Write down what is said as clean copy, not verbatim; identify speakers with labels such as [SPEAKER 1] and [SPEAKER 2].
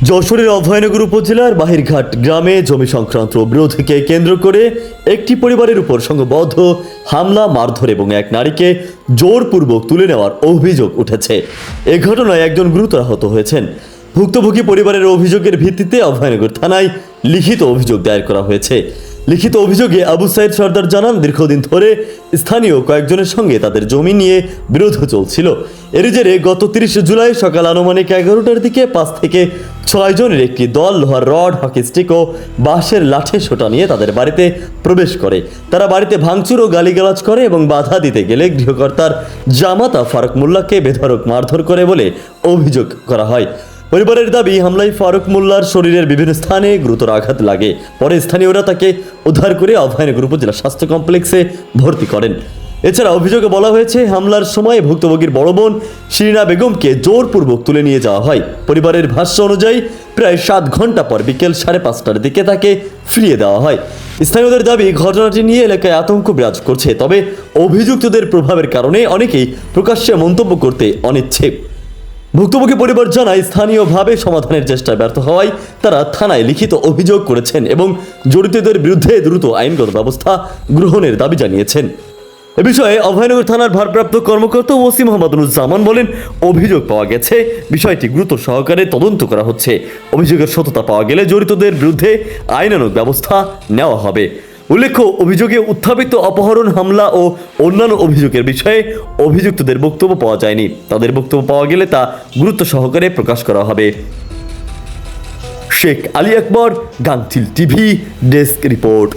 [SPEAKER 1] যশোরের অভয়নগর উপজেলার বাহিরঘাট গ্রামে জমি সংক্রান্ত বিরোধকে কেন্দ্র করে একটি পরিবারের উপর সংঘবদ্ধ হামলা, মারধর এবং এক নারীকে জোরপূর্বক তুলে নেওয়ার অভিযোগ উঠেছে। এ ঘটনায় একজন গুরুতর আহত হয়েছেন। ভুক্তভোগী পরিবারের অভিযোগের ভিত্তিতে অভয়নগর থানায় লিখিত অভিযোগ দায়ের করা হয়েছে। লিখিত অভিযোগে আবু সাইদ সর্দার জানান, দীর্ঘদিন ধরে স্থানীয় কয়েকজনের সঙ্গে তাদের জমি নিয়ে বিরোধ চলছিল। এর জেরে গত 30 জুলাই সকাল আনুমানিক 11টার দিকে 5 থেকে 6 জনের একটি দল লোহার রড, হকি স্টিক ও বাঁশের লাঠি সোটা নিয়ে তাদের বাড়িতে প্রবেশ করে। তারা বাড়িতে ভাঙচুর ও গালিগালাজ করে এবং বাধা দিতে গেলে গৃহকর্তার জামাতা ফারুক মোল্লাকে বেধড়ক মারধর করে বলে অভিযোগ করা হয়। পরিবারের দাবি, হামলায় ফারুক মোল্লার শরীরের বিভিন্ন স্থানে গুরুতর আঘাত লাগে। পরে স্থানীয়রা তাকে উদ্ধার করে অভয়নগর উপজেলা স্বাস্থ্য কমপ্লেক্সে ভর্তি করেন। এছাড়া অভিযোগে বলা হয়েছে, হামলার সময় ভুক্তভোগীর বড় বোন শিরিনা বেগমকে জোরপূর্বক তুলে নিয়ে যাওয়া হয়। পরিবারের ভাষ্য অনুযায়ী প্রায় 7 ঘন্টা পর বিকেল 5:30টার দিকে তাকে ফিরিয়ে দেওয়া হয়। স্থানীয়দের দাবি, ঘটনাটি নিয়ে এলাকায় আতঙ্ক বিরাজ করছে। তবে অভিযুক্তদের প্রভাবের কারণে অনেকেই প্রকাশ্যে মন্তব্য করতে অনিচ্ছুক। ভুক্তভোগী পরিবার জানায়, স্থানীয়ভাবে সমাধানের চেষ্টা ব্যর্থ হওয়ায় তারা থানায় লিখিত অভিযোগ করেছেন এবং জড়িতদের বিরুদ্ধে দ্রুত আইনগত ব্যবস্থা গ্রহণের দাবি জানিয়েছেন। এ বিষয়ে অভয়নগর থানার ভারপ্রাপ্ত কর্মকর্তা ওসি মোহাম্মদুজ্জামান বলেন, অভিযোগ পাওয়া গেছে, বিষয়টি গুরুত্ব সহকারে তদন্ত করা হচ্ছে। অভিযোগের সত্যতা পাওয়া গেলে জড়িতদের বিরুদ্ধে আইনানুগ ব্যবস্থা নেওয়া হবে। উল্লেখ্য, অভিযোগে উত্থাপিত অপহরণ, হামলা ও অন্যান্য অভিযোগের বিষয়ে অভিযুক্তদের বক্তব্য পাওয়া যায়নি। তাদের বক্তব্য পাওয়া গেলে তা গুরুত্ব সহকারে প্রকাশ করা হবে। শেখ আলী আকবর, গাংচিল টিভি, ডেস্ক রিপোর্ট।